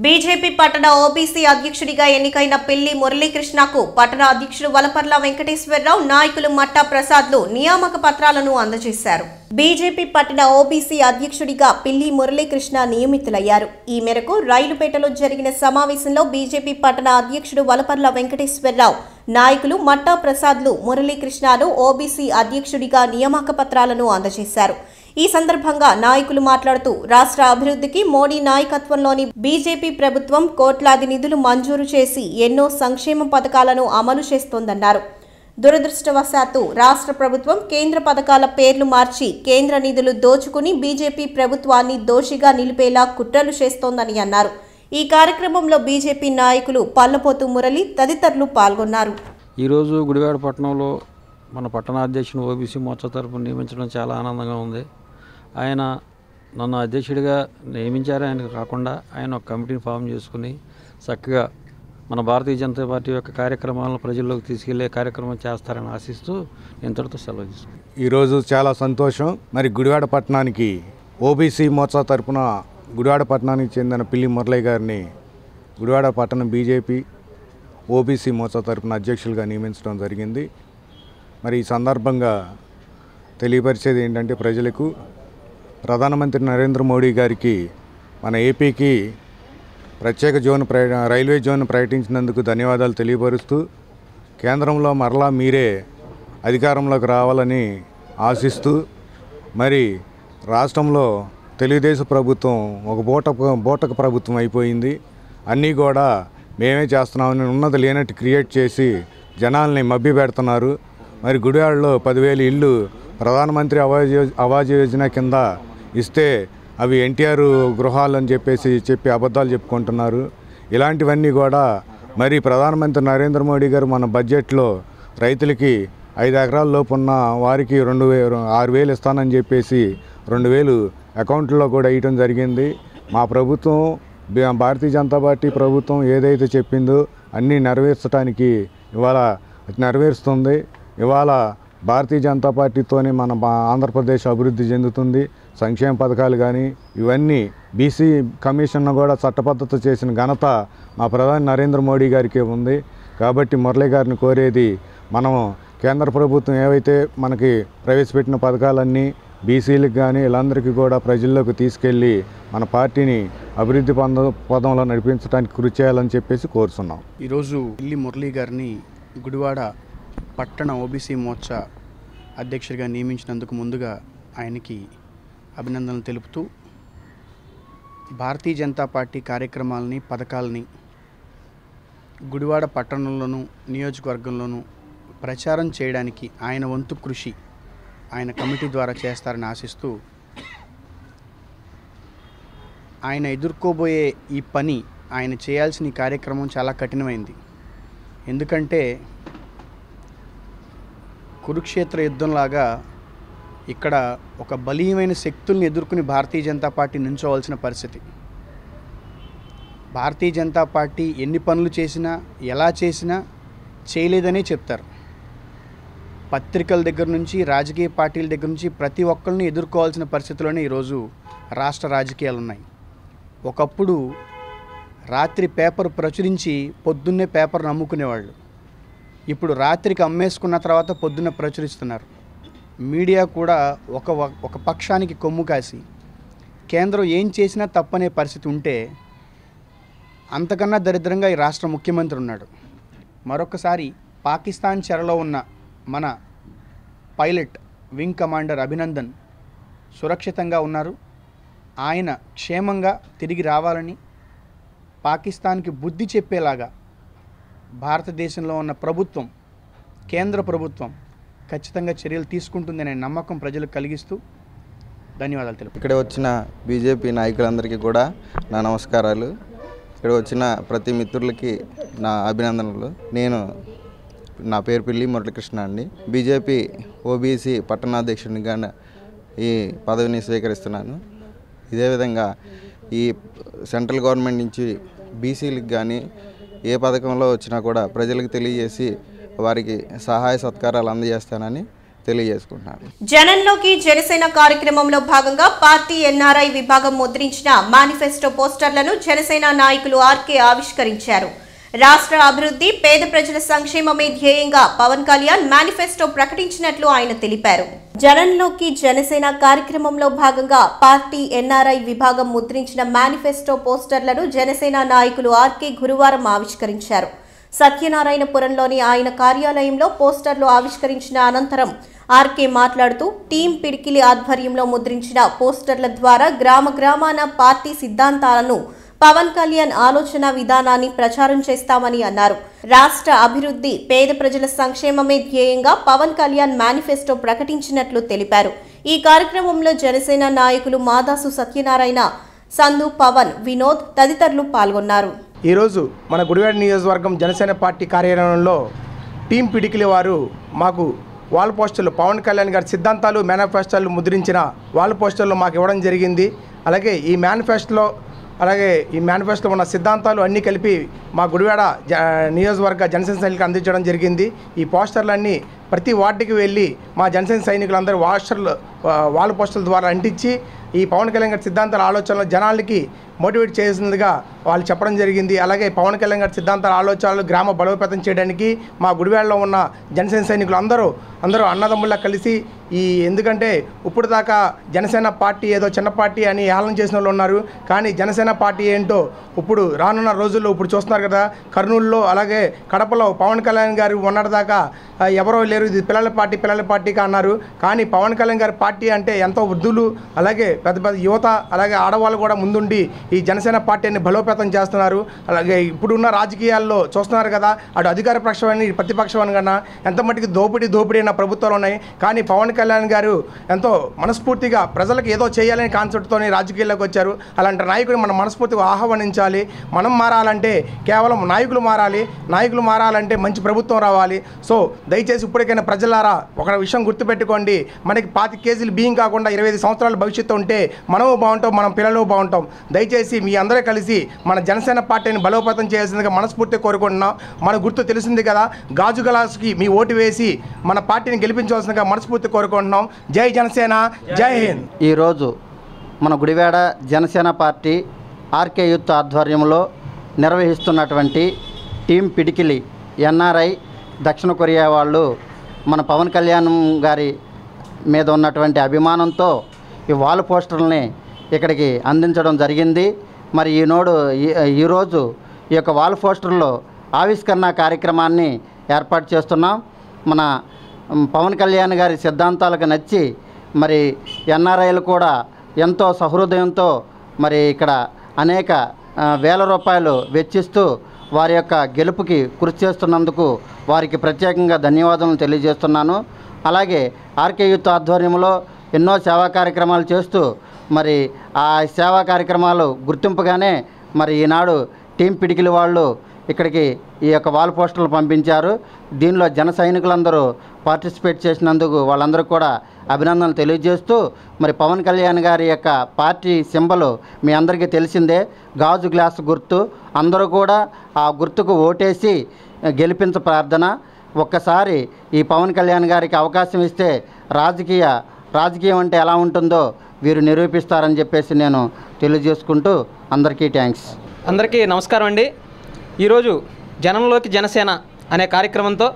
బీజేపీ పట్టణ ఓబీసీ అధ్యక్షుడిగా ఎన్నికైన పిల్లి మురళీకృష్ణకు పట్టణ అధ్యక్షుడు వలపర్ల వెంకటేశ్వరరావు, నాయకులు మట్టా ప్రసాద్లు నియామక పత్రాలను అందజేశారు. బీజేపీ పట్టణ ఓబీసీ అధ్యక్షుడిగా పిల్లి మురళీకృష్ణ నియమితులయ్యారు. ఈ మేరకు రైలుపేటలో జరిగిన సమావేశంలో బీజేపీ పట్టణ అధ్యక్షుడు వలపర్ల వెంకటేశ్వరరావు, నాయకులు మట్టా ప్రసాద్లు మురళీకృష్ణను ఓబీసీ అధ్యక్షుడిగా నియామక పత్రాలను అందజేశారు. ఈ సందర్భంగా నాయకులు మాట్లాడుతూ రాష్ట్ర అభివృద్ధికి మోడీ నాయకత్వంలోని బీజేపీ ప్రభుత్వం కోట్లాది నిధులు మంజూరు చేసి ఎన్నో సంక్షేమ పథకాలను అమలు చేస్తోందన్నారు. దురదృష్టవశాత్తు రాష్ట్ర ప్రభుత్వం కేంద్ర పథకాల పేర్లు మార్చి కేంద్ర నిధులు దోచుకుని బీజేపీ ప్రభుత్వాన్ని దోషిగా నిలిపేలా కుట్రలు చేస్తోందని అన్నారు. ఈ కార్యక్రమంలో బీజేపీ నాయకులు పల్లపోతు మురళి తదితరులు పాల్గొన్నారు. ఈరోజు గుడివాడ పట్టణంలో మన పట్టణ అధ్యక్షుడు ఓబీసీ మోర్చా తరపున నియమించడం చాలా ఆనందంగా ఉంది. ఆయన నన్ను అధ్యక్షుడిగా నియమించారు. ఆయనకు కాకుండా ఆయన ఒక కమిటీని ఫామ్ చేసుకుని చక్కగా మన భారతీయ జనతా పార్టీ యొక్క కార్యక్రమాలను ప్రజల్లోకి తీసుకెళ్లే కార్యక్రమం చేస్తారని ఆశిస్తూ ఇంతటితో సెలవు తీసుకున్నాను. ఈరోజు చాలా సంతోషం. మరి గుడివాడ పట్టణానికి ఓబీసీ మోర్చా తరపున గుడివాడ పట్టణానికి చెందిన పిల్లి మురళి గారిని గుడివాడ పట్టణ బీజేపీ ఓబీసీ మోర్చా తరపున అధ్యక్షులుగా నియమించడం జరిగింది. మరి ఈ సందర్భంగా తెలియపరిచేది ఏంటంటే ప్రజలకు ప్రధానమంత్రి నరేంద్ర మోడీ గారికి మన ఏపీకి ప్రత్యేక రైల్వే జోన్ ప్రకటించినందుకు ధన్యవాదాలు తెలియపరుస్తూ కేంద్రంలో మరలా మీరే అధికారంలోకి రావాలని ఆశిస్తూ మరి రాష్ట్రంలో తెలుగుదేశం ప్రభుత్వం ఒక బూటక ప్రభుత్వం అయిపోయింది. అన్నీ కూడా మేమే చేస్తున్నామని ఉన్నది లేనట్టు క్రియేట్ చేసి జనాల్ని మభ్య పెడుతున్నారు. మరి గుడివాడలో 10,000 ఇళ్ళు ప్రధానమంత్రి ఆవాజ్ యోజన కింద ఇస్తే అవి ఎన్టీఆర్ గృహాలు అని చెప్పి అబద్ధాలు చెప్పుకుంటున్నారు. ఇలాంటివన్నీ కూడా మరి ప్రధానమంత్రి నరేంద్ర మోడీ గారు మన బడ్జెట్లో రైతులకి 5 ఎకరాల లోపు ఉన్న వారికి 6,000 ఇస్తానని చెప్పేసి 2,000 అకౌంట్లో కూడా వేయటం జరిగింది. మా ప్రభుత్వం భారతీయ జనతా పార్టీ ప్రభుత్వం ఏదైతే చెప్పిందో అన్నీ నెరవేర్చడానికి ఇవాళ నెరవేరుస్తుంది. ఇవాళ భారతీయ జనతా పార్టీతోనే మన ఆంధ్రప్రదేశ్ అభివృద్ధి చెందుతుంది. సంక్షేమ పథకాలు కానీ ఇవన్నీ బీసీ కమిషన్ను కూడా చట్టబద్ధత చేసిన ఘనత మా ప్రధాని నరేంద్ర మోడీ గారికే ఉంది. కాబట్టి మురళి గారిని కోరేది మనం కేంద్ర ప్రభుత్వం ఏవైతే మనకి ప్రవేశపెట్టిన పథకాలన్నీ బీసీలకు కానీ వీళ్ళందరికీ కూడా ప్రజల్లోకి తీసుకెళ్ళి మన పార్టీని అభివృద్ధి పదంలో నడిపించడానికి కృషి చేయాలని చెప్పేసి కోరుతున్నాం. ఈరోజు పిల్లి మురళి గారిని గుడివాడ పట్టణ ఓబీసీ మోర్చా అధ్యక్షుడిగా నియమించినందుకు ముందుగా ఆయనకి అభినందనలు తెలుపుతూ భారతీయ జనతా పార్టీ కార్యక్రమాలని పథకాలని గుడివాడ పట్టణంలోనూ నియోజకవర్గంలోనూ ప్రచారం చేయడానికి ఆయన వంతు కృషి ఆయన కమిటీ ద్వారా చేస్తారని ఆశిస్తూ ఆయన ఎదుర్కోబోయే ఈ పని ఆయన చేయాల్సిన ఈ కార్యక్రమం చాలా కఠినమైంది. ఎందుకంటే కురుక్షేత్ర యుద్ధంలాగా ఇక్కడ ఒక బలీయమైన శక్తుల్ని ఎదుర్కొని భారతీయ జనతా పార్టీ నించోవాల్సిన పరిస్థితి. భారతీయ జనతా పార్టీ ఎన్ని పనులు చేసినా ఎలా చేసినా చేయలేదనే చెప్తారు. పత్రికల దగ్గర నుంచి రాజకీయ పార్టీల దగ్గర నుంచి ప్రతి ఒక్కరిని ఎదుర్కోవాల్సిన పరిస్థితిలోనే ఈరోజు రాష్ట్ర రాజకీయాలు ఉన్నాయి. ఒకప్పుడు రాత్రి పేపర్ ప్రచురించి పొద్దున్నే పేపర్ను అమ్ముకునేవాళ్ళు. ఇప్పుడు రాత్రికి అమ్మేసుకున్న తర్వాత పొద్దున్న ప్రచురిస్తున్నారు. మీడియా కూడా ఒక పక్షానికి కొమ్ము కాసి కేంద్రం ఏం చేసినా తప్పనే పరిస్థితి ఉంటే అంతకన్నా దరిద్రంగా ఈ రాష్ట్ర ముఖ్యమంత్రి ఉన్నాడు. మరొకసారి పాకిస్తాన్ చెరలో ఉన్న మన పైలట్ వింగ్ కమాండర్ అభినందన్ సురక్షితంగా ఉన్నారు. ఆయన క్షేమంగా తిరిగి రావాలని పాకిస్తాన్కి బుద్ధి చెప్పేలాగా భారతదేశంలో ఉన్న ప్రభుత్వం, కేంద్ర ప్రభుత్వం ఖచ్చితంగా చర్యలు తీసుకుంటుందనే నమ్మకం ప్రజలకు కలిగిస్తూ ధన్యవాదాలు తెలుపు. ఇక్కడ వచ్చిన బీజేపీ నాయకులందరికీ కూడా నా నమస్కారాలు. ఇక్కడ వచ్చిన ప్రతి మిత్రులకి నా అభినందనలు. నా పేరు పిల్లి మురళీకృష్ణ అండి. బీజేపీ ఓబీసీ పట్టణాధ్యక్షునిగా ఈ పదవిని స్వీకరిస్తున్నాను. ఇదే విధంగా ఈ సెంట్రల్ గవర్నమెంట్ నుంచి బీసీలకు కానీ ఏ పథకంలో వచ్చినా కూడా ప్రజలకు తెలియజేసి వారికి సహాయ సత్కారాలు అందజేస్తానని తెలియజేసుకుంటున్నాను. జనంలోకి జనసేన కార్యక్రమంలో భాగంగా పార్టీ ఎన్ఆర్ఐ విభాగం ముద్రించిన మేనిఫెస్టో పోస్టర్లను జనసేన నాయకులు ఆర్కే ఆవిష్కరించారు. రాష్ట్ర అభివృద్ధి, పేద ప్రజల సంక్షేమమే ధ్యేయంగా పవన్ కళ్యాణ్ మేనిఫెస్టో ప్రకటించినట్లు ఆయన తెలిపారు. జనంలోకి జనసేన కార్యక్రమంలో భాగంగా పార్టీ ఎన్ఆర్ఐ విభాగం ముద్రించిన మేనిఫెస్టో పోస్టర్లను జనసేన నాయకులు ఆర్కే గురువారం ఆవిష్కరించారు. సత్యనారాయణపురంలోని ఆయన కార్యాలయంలో పోస్టర్లు ఆవిష్కరించిన అనంతరం ఆర్కే మాట్లాడుతూ టీం పిడికిలి ఆధ్వర్యంలో ముద్రించిన పోస్టర్ల ద్వారా గ్రామాన పార్టీ సిద్ధాంతాలను, పవన్ కళ్యాణ్ ఆలోచన విధానాన్ని ప్రచారం చేస్తామని అన్నారు. రాష్ట్ర అభివృద్ధి, పేద ప్రజల సంక్షేమమే ధ్యేయంగా పవన్ కళ్యాణ్ మేనిఫెస్టో ప్రకటించినట్లు తెలిపారు. ఈ కార్యక్రమంలో జనసేన నాయకులు మాదాసు సత్యనారాయణ, సందు పవన్, వినోద్ తదితరులు పాల్గొన్నారు. ఈరోజు మన గుడివాడ నియోజకవర్గం జనసేన పార్టీ కార్యాలయంలో టీం పిడికిలి వారు మాకు వాల్ పోస్టర్లు, పవన్ కళ్యాణ్ గారి సిద్ధాంతాలు, మేనిఫెస్టోలు ముద్రించిన వాల్ పోస్టర్లు మాకు ఇవ్వడం జరిగింది. అలాగే ఈ మేనిఫెస్టోలో ఉన్న సిద్ధాంతాలు అన్నీ కలిపి మా గుడివాడ నియోజకవర్గ జనసేన సైనికులకు అందించడం జరిగింది. ఈ పోస్టర్లన్నీ ప్రతి వార్డుకి వెళ్ళి మా జనసేన సైనికులందరూ వాల్ పోస్టర్ల ద్వారా అంటించి ఈ పవన్ కళ్యాణ్ గారి సిద్ధాంతాల ఆలోచనలు జనాలకి మోటివేట్ చేసిందిగా వాళ్ళు చెప్పడం జరిగింది. అలాగే పవన్ కళ్యాణ్ గారి సిద్ధాంతాల ఆలోచనలు గ్రామ బలోపేతం చేయడానికి మా గుడివాడలో ఉన్న జనసేన సైనికులు అందరూ అన్నదమ్ముల్లా కలిసి ఎందుకంటే ఇప్పుడు దాకా జనసేన పార్టీ ఏదో చిన్న పార్టీ అని ఏళన చేసిన వాళ్ళు ఉన్నారు. కానీ జనసేన పార్టీ ఏంటో ఇప్పుడు రానున్న రోజుల్లో ఇప్పుడు చూస్తున్నారు కదా, కర్నూలులో అలాగే కడపలో పవన్ కళ్యాణ్ గారు ఉన్నదాకా ఎవరో లేరు, ఇది పిల్లల పార్టీగా అన్నారు. కానీ పవన్ కళ్యాణ్ గారి పార్టీ అంటే ఎంతో వృద్ధులు, అలాగే పెద్ద యువత, అలాగే ఆడవాళ్ళు కూడా ముందుండి ఈ జనసేన పార్టీని బలోపేతం చేస్తున్నారు. అలాగే ఇప్పుడున్న రాజకీయాల్లో చూస్తున్నారు కదా, అటు అధికార పక్షమని ప్రతిపక్షమని కన్నా ఎంత మట్టికి దోపిడీ అయిన ప్రభుత్వాలు ఉన్నాయి. కానీ పవన్ కళ్యాణ్ గారు ఎంతో మనస్ఫూర్తిగా ప్రజలకు ఏదో చేయాలని కాన్సెప్ట్తోనే రాజకీయాల్లోకి వచ్చారు. అలాంటి నాయకుడిని మనం మనస్ఫూర్తిగా ఆహ్వానించాలి. మనం మారాలంటే కేవలం నాయకులు మారాలంటే మంచి ప్రభుత్వం రావాలి. సో దయచేసి ఇప్పటికైనా ప్రజలారా ఒక విషయం గుర్తుపెట్టుకోండి, మనకి 25 కేజీలు బియ్యం కాకుండా 25 సంవత్సరాల భవిష్యత్తు ఉంటే మనము బాగుంటాం, మన పిల్లలు బాగుంటాం. దయచేసి మీ అందరూ కలిసి మన జనసేన పార్టీని బలోపేతం చేయాల్సిందిగా మనస్ఫూర్తిగా కోరుకుంటున్నాం. మన గుర్తు తెలిసింది కదా, గాజు గ్లాసుకి మీ ఓటు వేసి మన పార్టీని గెలిపించవలసిందిగా మనస్ఫూర్తిగా కోరుకుంటున్నాం. జై జనసేన, జై హింద్. ఈరోజు మన Gudivada Janasena party RK youth ఆధ్వర్యంలో నిర్వహిస్తున్నటువంటి టీం పిడికిలి ఎన్ఆర్ఐ దక్షిణ కొరియా వాళ్ళు మన పవన్ కళ్యాణ్ గారి మీద ఉన్నటువంటి అభిమానంతో ఈ వాల్ పోస్టర్లని ఇక్కడికి అందించడం జరిగింది. మరి ఈరోజు ఈ యొక్క వాల్ పోస్టర్లో ఆవిష్కరణ కార్యక్రమాన్ని ఏర్పాటు చేస్తున్నాం. మన పవన్ కళ్యాణ్ గారి సిద్ధాంతాలకు నచ్చి మరి ఎన్ఆర్ఐలు కూడా ఎంతో సహృదయంతో మరి ఇక్కడ అనేక వేల రూపాయలు వెచ్చిస్తూ వారి యొక్క గెలుపుకి కృషి చేస్తున్నందుకు వారికి ప్రత్యేకంగా ధన్యవాదాలను తెలియజేస్తున్నాను. అలాగే ఆర్కే యూత్ ఆధ్వర్యంలో ఎన్నో సేవా కార్యక్రమాలు చేస్తూ మరి ఆ సేవా కార్యక్రమాలు గుర్తింపుగానే మరి ఈనాడు టీం పిడికిలి వాళ్ళు ఇక్కడికి ఈ యొక్క వాల్ పోస్టర్లు పంపించారు. దీనిలో జన సైనికులందరూ పార్టిసిపేట్ చేసినందుకు వాళ్ళందరూ కూడా అభినందనలు తెలియజేస్తూ మరి పవన్ కళ్యాణ్ గారి యొక్క పార్టీ సింబల్ మీ అందరికీ తెలిసిందే, గాజు గ్లాసు గుర్తు. అందరూ కూడా ఆ గుర్తుకు ఓటేసి గెలిపించ ప్రార్థన. ఒక్కసారి ఈ పవన్ కళ్యాణ్ గారికి అవకాశం ఇస్తే రాజకీయం అంటే ఎలా ఉంటుందో వీరు నిరూపిస్తారని చెప్పేసి నేను తెలియజేసుకుంటూ అందరికీ థ్యాంక్స్. అందరికీ నమస్కారం అండి. ఈరోజు జనంలోకి జనసేన అనే కార్యక్రమంతో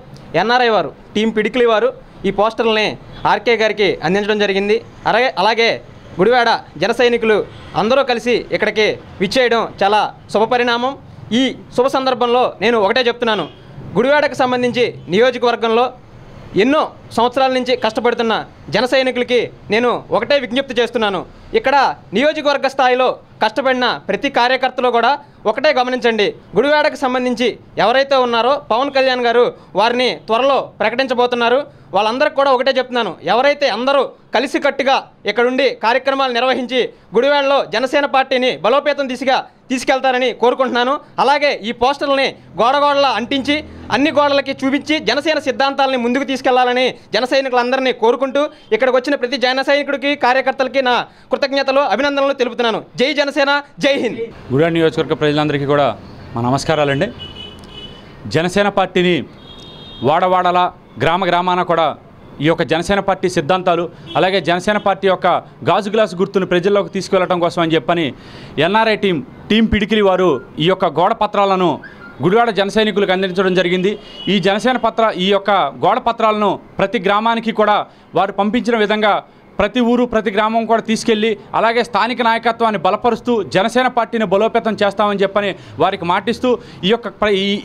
ఎన్ఆర్ఐ వారు టీం పిడికిలి వారు ఈ పోస్టర్లని ఆర్కే గారికి అందించడం జరిగింది. అలాగే గుడివాడ జన సైనికులు అందరూ కలిసి ఇక్కడికి విచ్చేయడం చాలా శుభపరిణామం. ఈ శుభ సందర్భంలో నేను ఒకటే చెప్తున్నాను, గుడివాడకు సంబంధించి నియోజకవర్గంలో ఎన్నో సంవత్సరాల నుంచి కష్టపడుతున్న జన సైనికులకి నేను ఒకటే విజ్ఞప్తి చేస్తున్నాను. ఇక్కడ నియోజకవర్గ స్థాయిలో కష్టపడిన ప్రతి కార్యకర్తలు కూడా ఒకటే గమనించండి, గుడివాడకు సంబంధించి ఎవరైతే ఉన్నారో పవన్ కళ్యాణ్ గారు వారిని త్వరలో ప్రకటించబోతున్నారు. వాళ్ళందరికీ కూడా ఒకటే చెప్తున్నాను, ఎవరైతే అందరూ కలిసికట్టుగా ఇక్కడుండి కార్యక్రమాలు నిర్వహించి గుడివాడలో జనసేన పార్టీని బలోపేతం దిశగా తీసుకెళ్తారని కోరుకుంటున్నాను. అలాగే ఈ పోస్టర్లని గోడగోడలా అంటించి అన్ని గోడలకి చూపించి జనసేన సిద్ధాంతాలని ముందుకు తీసుకెళ్లాలని జన సైనికులందరినీ కోరుకుంటూ ఇక్కడికి వచ్చిన ప్రతి జన సైనికుడికి కార్యకర్తలకి నా కృతజ్ఞతలు అభినందనలు తెలుపుతున్నాను. జై జనసేన, జై హింద్. గుడివాడ నియోజకవర్గ ప్రజలందరికీ కూడా మా నమస్కారాలండి. జనసేన పార్టీని వాడవాడలా గ్రామ గ్రామాన కూడా ఈ యొక్క జనసేన పార్టీ సిద్ధాంతాలు అలాగే జనసేన పార్టీ యొక్క గాజు గ్లాసు గుర్తును ప్రజల్లోకి తీసుకువెళ్ళడం కోసం అని చెప్పని ఎన్ఆర్ఐ టీం పిడికిలి వారు ఈ యొక్క గోడ పత్రాలను గుడివాడ జన సైనికులకు అందించడం జరిగింది. ఈ యొక్క గోడ పత్రాలను ప్రతి గ్రామానికి కూడా వారు పంపించిన విధంగా ప్రతి ఊరు ప్రతి గ్రామం కూడా తీసుకెళ్ళి అలాగే స్థానిక నాయకత్వాన్ని బలపరుస్తూ జనసేన పార్టీని బలోపేతం చేస్తామని చెప్పని వారికి మాటిస్తూ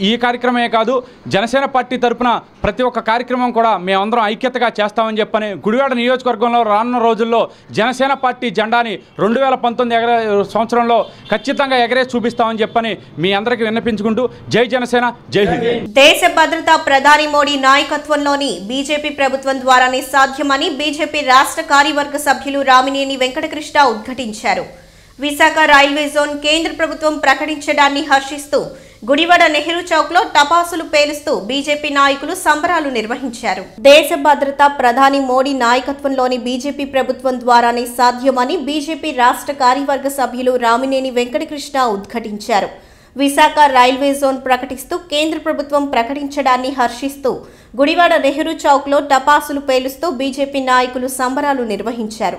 ఈ కార్యక్రమమే కాదు, జనసేన పార్టీ తరఫున ప్రతి ఒక్క కార్యక్రమం కూడా మేమందరం ఐక్యతగా చేస్తామని చెప్పని గుడివాడ నియోజకవర్గంలో రానున్న రోజుల్లో జనసేన పార్టీ జెండాని 2019 సంవత్సరంలో ఖచ్చితంగా ఎగరేసి చూపిస్తామని చెప్పని మీ అందరికీ విన్నపించుకుంటూ జై జనసేన, జై హింద్. దేశ భద్రత ప్రధాని మోడీ నాయకత్వంలోని బీజేపీ ప్రభుత్వం ద్వారానే సాధ్యమని బీజేపీ రాష్ట్ర కార్యవర్గ సభ్యులు రామినేని వెంకటకృష్ణ ఉద్ఘాటించారు. విశాఖ రైల్వే జోన్ కేంద్ర ప్రభుత్వం ప్రకటించడాన్ని హర్షిస్తూ గుడివాడ నెహ్రూ చౌక్ లో టపాసులు పేలుస్తూ బీజేపీ నాయకులు సంబరాలు నిర్వహించారు. దేశ భద్రత ప్రధాని మోడీ నాయకత్వంలోని బీజేపీ ప్రభుత్వం ద్వారానే సాధ్యమని బీజేపీ రాష్ట్ర కార్యవర్గ సభ్యులు రామినేని వెంకటకృష్ణ ఉద్ఘాటించారు. విశాఖ రైల్వే జోన్ ప్రకటిస్తూ కేంద్ర ప్రభుత్వం ప్రకటించడాన్ని హర్షిస్తూ గుడివాడ నెహ్రూ చౌక్ లో టపాసులు పేలుస్తూ బీజేపీ నాయకులు సంబరాలు నిర్వహించారు.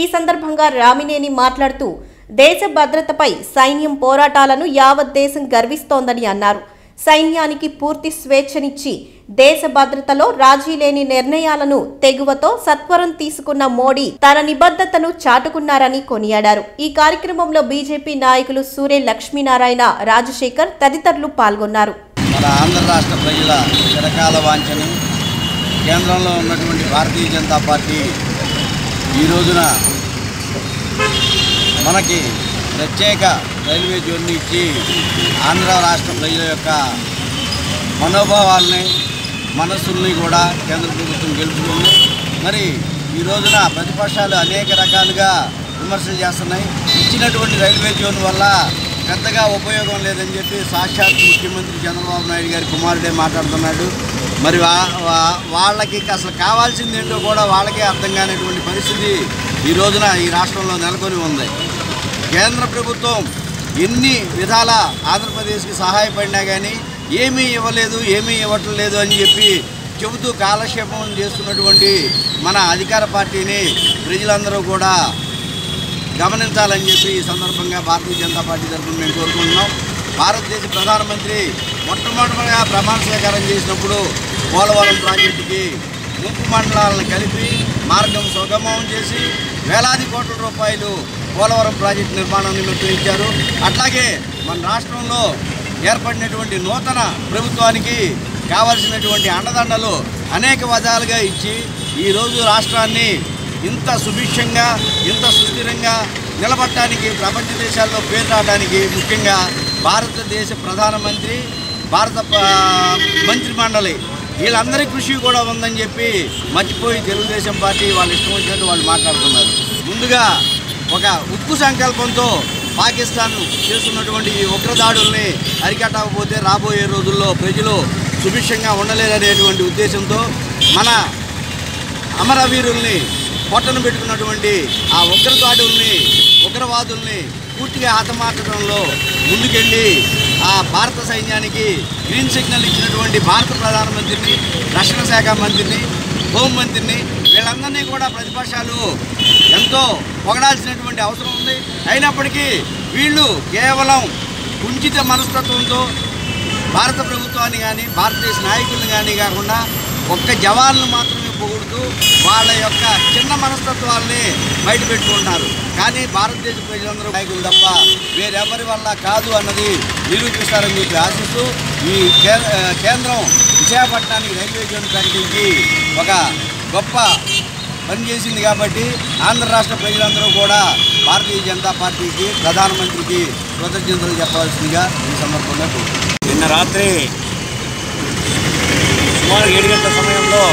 ఈ సందర్భంగా రామినేని మాట్లాడుతూ దేశ భద్రతపై సైన్యం పోరాటాలను యావత్ దేశం గర్విస్తోందని అన్నారు. సైన్యానికి పూర్తి స్వేచ్ఛనిచ్చి దేశ భద్రతలో రాజీ లేని నిర్ణయాలను తెగువతో సత్వరం తీసుకున్న మోడీ తన నిబద్ధతను చాటుకున్నారని కొనియాడారు. ఈ కార్యక్రమంలో బీజేపీ నాయకులు సూర్య లక్ష్మీనారాయణ, రాజశేఖర్ తదితరులు పాల్గొన్నారు. మన ఆంధ్ర రాష్ట్ర ప్రజల చిరకాల వాంఛను కేంద్రంలో ఉన్నటువంటి భారతీయ జనతా పార్టీ ఈ రోజున మనకి ప్రత్యేక రైల్వే జోన్ని ఇచ్చి ఆంధ్ర రాష్ట్ర ప్రజల యొక్క మనోభావాల్ని మనస్సుల్ని కూడా కేంద్ర ప్రభుత్వం గెలుచుకుంది. మరి ఈ రోజున ప్రతిపక్షాలు అనేక రకాలుగా విమర్శలు చేస్తున్నాయి. ఇచ్చినటువంటి రైల్వే జోన్ వల్ల పెద్దగా ఉపయోగం లేదని చెప్పి సాక్షాత్ ముఖ్యమంత్రి చంద్రబాబు నాయుడు గారి కుమారుడే మాట్లాడుతున్నాడు. మరి వాళ్ళకి అసలు కావాల్సింది ఏంటో కూడా వాళ్ళకే అర్థం కానిటువంటి పరిస్థితి ఈ రోజున ఈ రాష్ట్రంలో నెలకొని ఉంది. కేంద్ర ప్రభుత్వం ఎన్ని విధాల ఆంధ్రప్రదేశ్కి సహాయపడినా కానీ ఏమీ ఇవ్వలేదు, ఏమీ ఇవ్వటం లేదు అని చెప్పి చెబుతూ కాలక్షేపం చేస్తున్నటువంటి మన అధికార పార్టీని ప్రజలందరూ కూడా గమనించాలని చెప్పి ఈ సందర్భంగా భారతీయ జనతా పార్టీ తరఫున మేము కోరుకుంటున్నాం. భారతదేశ ప్రధానమంత్రి మొట్టమొదటిగా ప్రమాణ స్వీకారం చేసినప్పుడు పోలవరం ప్రాజెక్టుకి ముంపు మండలాలను కలిపి మార్గం సుగమం చేసి వేలాది కోట్ల రూపాయలు పోలవరం ప్రాజెక్టు నిర్మాణం నిమిత్తం ఇచ్చారు. అట్లాగే మన రాష్ట్రంలో ఏర్పడినటువంటి నూతన ప్రభుత్వానికి కావలసినటువంటి అండదండలు అనేక విధాలుగా ఇచ్చి ఈరోజు రాష్ట్రాన్ని ఇంత సుభిక్షంగా ఇంత సుస్థిరంగా నిలబడటానికి ప్రపంచ దేశాల్లో పేరు రావడానికి ముఖ్యంగా భారతదేశ ప్రధానమంత్రి, భారత మంత్రిమండలి వీళ్ళందరి కృషి కూడా ఉందని చెప్పి మర్చిపోయి తెలుగుదేశం పార్టీ వాళ్ళు ఇష్టం వచ్చినట్టు వాళ్ళు మాట్లాడుతున్నారు. ముందుగా ఒక ఉక్కు సంకల్పంతో పాకిస్తాన్ చేస్తున్నటువంటి ఈ ఉగ్రదాడుల్ని అరికట్టకపోతే రాబోయే రోజుల్లో ప్రజలు సుభిక్షంగా ఉండలేరనేటువంటి ఉద్దేశంతో మన అమరవీరుల్ని పొట్టను పెట్టుకున్నటువంటి ఆ ఉగ్రవాదుల్ని పూర్తిగా హతమార్చడంలో ముందుకెళ్ళి ఆ భారత సైన్యానికి గ్రీన్ సిగ్నల్ ఇచ్చినటువంటి భారత ప్రధానమంత్రిని, రక్షణ శాఖ మంత్రిని, హోంమంత్రిని వీళ్ళందరినీ కూడా ప్రతిపక్షాలు ఎంతో పొగడాల్సినటువంటి అవసరం ఉంది. అయినప్పటికీ వీళ్ళు కేవలం కుంచిత మనస్తత్వంతో భారత ప్రభుత్వాన్ని కానీ భారతదేశ నాయకులను కానీ కాకుండా ఒక్క జవాన్లు మాత్రమే పొగుడుతూ వాళ్ళ యొక్క చిన్న మనస్తత్వాల్ని బయట పెట్టుకుంటున్నారు. కానీ భారతదేశ ప్రజలందరూ నాయకులు తప్ప వేరెవరి వల్ల కాదు అన్నది నిరూపిస్తారని చెప్పి ఆశిస్తూ ఈ కేంద్రం విశాఖపట్నానికి రైల్వే జోన్ ప్రకటించి ఒక గొప్ప పనిచేసింది కాబట్టి ఆంధ్ర రాష్ట్ర ప్రజలందరూ కూడా భారతీయ జనతా పార్టీకి, ప్రధానమంత్రికి కృతజ్ఞతలు చెప్పాల్సిందిగా ఈ సందర్భంగా కోరుతున్నాను. నిన్న రాత్రి సుమారు 7 గంటల సమయంలో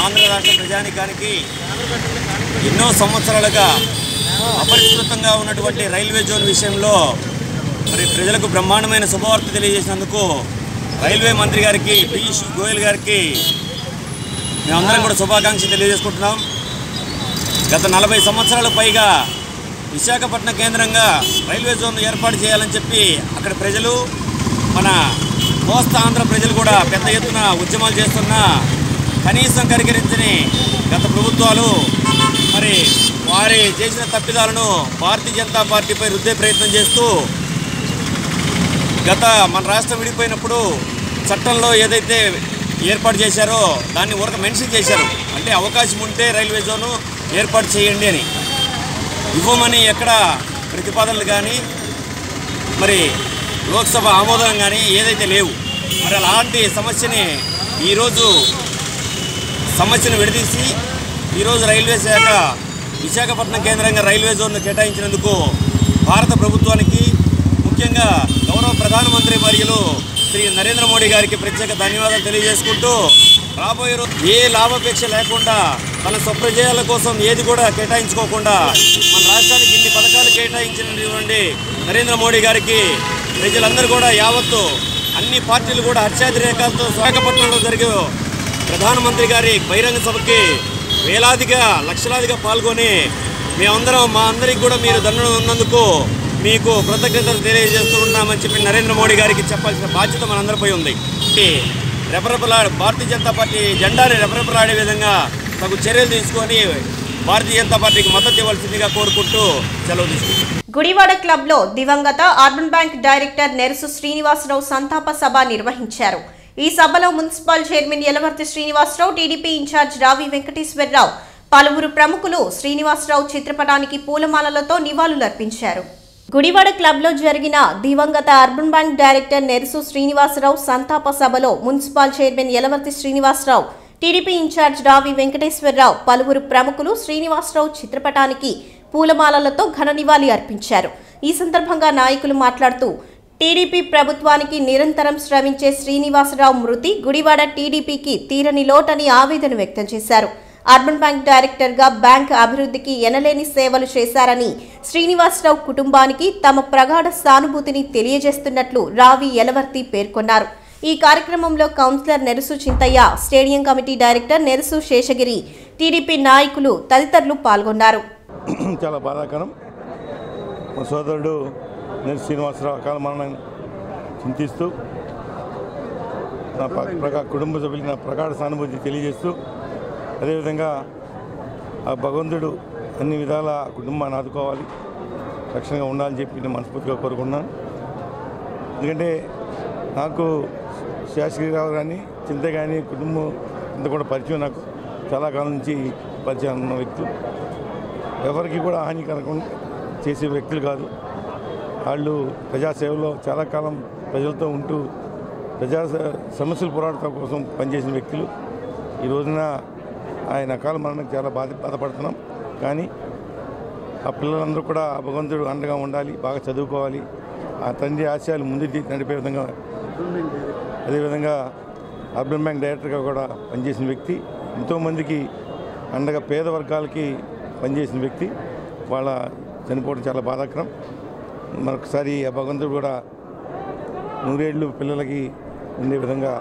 ఆంధ్ర రాష్ట్ర ప్రజానికానికి ఎన్నో సంవత్సరాలుగా అపరిష్కృతంగా ఉన్నటువంటి రైల్వే జోన్ విషయంలో మరి ప్రజలకు బ్రహ్మాండమైన శుభవార్త తెలియజేసినందుకు రైల్వే మంత్రి గారికి, పీయూష్ గోయల్ గారికి మేమందరం కూడా శుభాకాంక్షలు తెలియజేసుకుంటున్నాం. గత 40 సంవత్సరాల పైగా విశాఖపట్నం కేంద్రంగా రైల్వే జోన్ ఏర్పాటు చేయాలని చెప్పి అక్కడ ప్రజలు, మన కోస్తా ఆంధ్ర ప్రజలు కూడా పెద్ద ఎత్తున ఉద్యమాలు చేస్తున్నా కనీసం కరికరించని గత ప్రభుత్వాలు మరి వారి చేసిన తప్పిదాలను భారతీయ జనతా పార్టీపై రుద్దే ప్రయత్నం చేస్తూ గత మన రాష్ట్రం విడిపోయినప్పుడు చట్టంలో ఏదైతే ఏర్పాటు చేశారో దాన్ని ఊరక మెన్షన్ చేశారు. అంటే అవకాశం ఉంటే రైల్వే జోను ఏర్పాటు చేయండి అని, ఇవ్వమని ఎక్కడ ప్రతిపాదనలు కానీ మరి లోక్సభ ఆమోదం కానీ ఏదైతే లేవు. మరి అలాంటి సమస్యను విడదీసి ఈరోజు రైల్వే శాఖ విశాఖపట్నం కేంద్రంగా రైల్వే జోన్ను కేటాయించినందుకు భారత ప్రభుత్వానికి, ముఖ్యంగా గౌరవ ప్రధానమంత్రి వర్యులు శ్రీ నరేంద్ర మోడీ గారికి ప్రత్యేక ధన్యవాదాలు తెలియజేసుకుంటూ రాబోయే రోజు ఏ లాభాపేక్ష లేకుండా తన స్వప్రజయాల కోసం ఏది కూడా కేటాయించుకోకుండా మన రాష్ట్రానికి ఇన్ని పథకాలు కేటాయించినటువంటి నరేంద్ర మోడీ గారికి ప్రజలందరూ కూడా యావత్తు అన్ని పార్టీలు కూడా హర్షాతిరేకాలతో విశాఖపట్నంలో జరిగే ప్రధానమంత్రి గారి బహిరంగ సభకి వేలాదిగా లక్షలాదిగా పాల్గొని మేమందరం మా అందరికి కూడా మీరు దండన ఉన్నందుకు మీకు కృతజ్ఞతలు తెలియజేస్తున్నామని చెప్పి నరేంద్ర మోడీ గారికి చెప్పాల్సిన బాధ్యత మనందరిపై ఉంది. భారతీయ జనతా పార్టీ జెండాని రెపరెపలాడే విధంగా తగు చర్యలు తీసుకొని భారతీయ జనతా పార్టీకి మద్దతు ఇవ్వాల్సిందిగా కోరుకుంటూ సెలవు తీసుకుంటాం. గుడివాడ క్లబ్లో దివంగత urban bank director Nerasu Srinivasarao సంతాప సభ నిర్వహించారు. ఈ సభలో municipal chairman Yalavarthi Srinivasarao, TDP incharge Ravi Venkateswararao, పలువురు ప్రముఖులు శ్రీనివాసరావు చిత్రపటానికి పూలమాలలతో నివాళులర్పించారు. గుడివాడ క్లబ్లో జరిగిన దివంగత urban bank director Nerasu Srinivasarao సంతాప సభలో municipal chairman Yalavarthi Srinivasarao, TDP incharge Ravi Venkateswararao, పలువురు ప్రముఖులు శ్రీనివాసరావు చిత్రపటానికి పూలమాలలతో ఘన నివాళి అర్పించారు. ఈ సందర్భంగా నాయకులు మాట్లాడుతూ టీడీపీ ప్రభుత్వానికి నిరంతరం శ్రమించే శ్రీనివాసరావు మృతి గుడివాడ టీడీపీకి తీరని లోటని ఆవేదన వ్యక్తం చేశారు. అర్బన్ బ్యాంక్ డైరెక్టర్గా బ్యాంక్ అభివృద్ధికి ఎనలేని సేవలు చేశారని, శ్రీనివాసరావు కుటుంబానికి తమ ప్రగాఢ సానుభూతిని తెలియజేస్తున్నట్లు రావి యలవర్తి పేర్కొన్నారు. ఈ కార్యక్రమంలో councillor Nerasu Chintayya, stadium committee director Nerasu Seshagiri, TDP నాయకులు తదితరులు పాల్గొన్నారు. చాలా బాధాకరం. మా సోదరుడు నెరసు శ్రీనివాసరావు అకాల మరణాన్ని చింతిస్తూ నా కుటుంబ సభ్యులకి నా ప్రగాఢ సానుభూతి తెలియజేస్తూ, అదేవిధంగా ఆ భగవంతుడు అన్ని విధాల కుటుంబాన్ని ఆదుకోవాలి, రక్షణగా ఉండాలని చెప్పి నేను మనస్ఫూర్తిగా కోరుకున్నాను. ఎందుకంటే నాకు శాసగిరిరావు కానీ చింత కానీ కుటుంబం ఇంత కూడా పరిచయం, నాకు చాలా కాలం నుంచి పరిచయం ఉన్న వ్యక్తులు, ఎవరికి కూడా హానికరం చేసే వ్యక్తులు కాదు. వాళ్ళు ప్రజాసేవలో చాలా కాలం ప్రజలతో ఉంటూ ప్రజా సమస్యల పోరాటం కోసం పనిచేసిన వ్యక్తులు. ఈ రోజున ఆయన అకాల మరణానికి చాలా బాధపడుతున్నాం. కానీ ఆ పిల్లలందరూ కూడా భగవంతుడు అండగా ఉండాలి, బాగా చదువుకోవాలి, ఆ తండ్రి ఆశయాలు ముందు నడిపే విధంగా. అదేవిధంగా అర్బన్ బ్యాంక్ డైరెక్టర్గా కూడా పనిచేసిన వ్యక్తి, ఎంతోమందికి అండగా పేద వర్గాలకి పనిచేసిన వ్యక్తి. వాళ్ళ చనిపోవడం చాలా బాధాకరం. మరొకసారి ఆ భగవంతుడు కూడా 100 ఏళ్ళు పిల్లలకి ఉండే విధంగా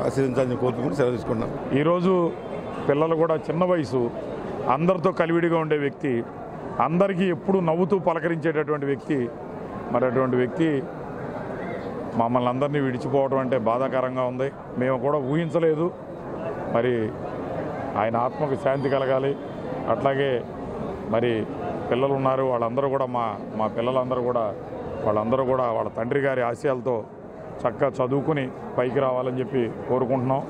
ఆశీర్వదించాలని కోరుకుంటూ సెలవు తీసుకుంటున్నాం. ఈరోజు పిల్లలు కూడా చిన్న వయసు, అందరితో కలివిడిగా ఉండే వ్యక్తి, అందరికీ ఎప్పుడు నవ్వుతూ పలకరించేటటువంటి వ్యక్తి. మరి అటువంటి వ్యక్తి మమ్మల్ని అందరినీ విడిచిపోవడం అంటే బాధాకరంగా ఉంది. మేము కూడా ఊహించలేదు. మరి ఆయన ఆత్మకు శాంతి కలగాలి. అట్లాగే మరి పిల్లలు ఉన్నారు, వాళ్ళందరూ కూడా మా పిల్లలందరూ కూడా వాళ్ళ తండ్రి గారి ఆశయాలతో చక్కగా చదువుకుని పైకి రావాలని చెప్పి కోరుకుంటున్నాం.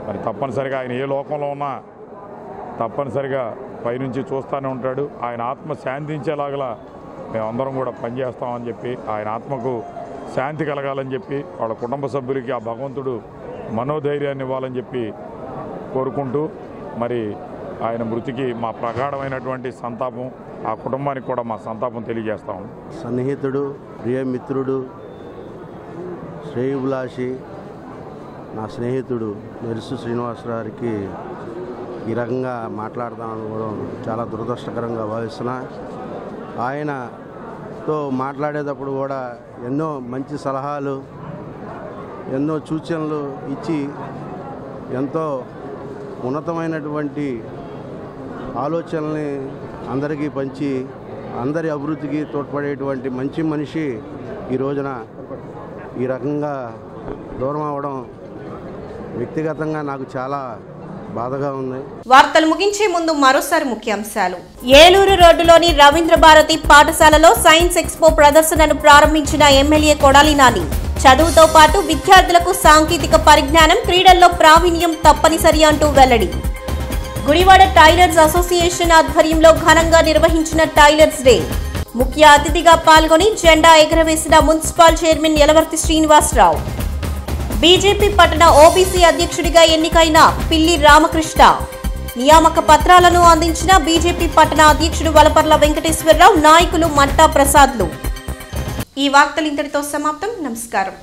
మరి తప్పనిసరిగా ఆయన ఏ లోకంలో ఉన్నా తప్పనిసరిగా పైనుంచి చూస్తూనే ఉంటాడు. ఆయన ఆత్మ శాంతించేలాగా మేమందరం కూడా పనిచేస్తామని చెప్పి, ఆయన ఆత్మకు శాంతి కలగాలని చెప్పి, వాళ్ళ కుటుంబ సభ్యులకి ఆ భగవంతుడు మనోధైర్యాన్ని ఇవ్వాలని చెప్పి కోరుకుంటూ, మరి ఆయన మృతికి మా ప్రగాఢమైనటువంటి సంతాపం, ఆ కుటుంబానికి కూడా మా సంతాపం తెలియజేస్తాము. సన్నిహితుడు, ప్రియమిత్రుడు, శ్రేయోభిలాషి నా స్నేహితుడు మెరుసు శ్రీనివాసరావుకి ఈ రకంగా మాట్లాడదామనుకోవడం చాలా దురదృష్టకరంగా భావిస్తున్నా. ఆయనతో మాట్లాడేటప్పుడు కూడా ఎన్నో మంచి సలహాలు, ఎన్నో సూచనలు ఇచ్చి ఎంతో ఉన్నతమైనటువంటి ఆలోచనల్ని అందరికీ పంచి అందరి అభివృద్ధికి తోడ్పడేటువంటి మంచి మనిషి ఈ రోజున ఈ రకంగా దూరం అవ్వడం వ్యక్తిగతంగా నాకు చాలా బాధగా ఉంది. వార్తలు ముగించే ముందు మరోసారి ముఖ్యాంశాలు. ఏలూరు రోడ్డులోని రవీంద్ర భారతి పాఠశాలలో సైన్స్ ఎక్స్పో ప్రదర్శనను ప్రారంభించిన ఎమ్మెల్యే కొడాలి నాని. చదువుతో పాటు విద్యార్థులకు సాంకేతిక పరిజ్ఞానం, క్రీడల్లో ప్రావీణ్యం తప్పనిసరి అంటూ వెల్లడి. గుడివాడ టైలర్స్ అసోసియేషన్ ఆధ్వర్యంలో ఘనంగా నిర్వహించిన టైలర్స్ డే. ముఖ్య అతిథిగా పాల్గొని జెండా ఎగురవేసిన municipal chairman Yalavarthi Srinivasa Rao. BJP పట్టణ ఓబీసీ అధ్యక్షుడిగా ఎన్నికైన పిల్లి రామకృష్ణ. నియామక పత్రాలను అందించిన బీజేపీ పట్టణ అధ్యక్షుడు వలపర్ల వెంకటేశ్వరరావు, నాయకులు మట్టా ప్రసాద్లు. ఈ వార్తలు ఇంతటితో సమాప్తం. నమస్కారం.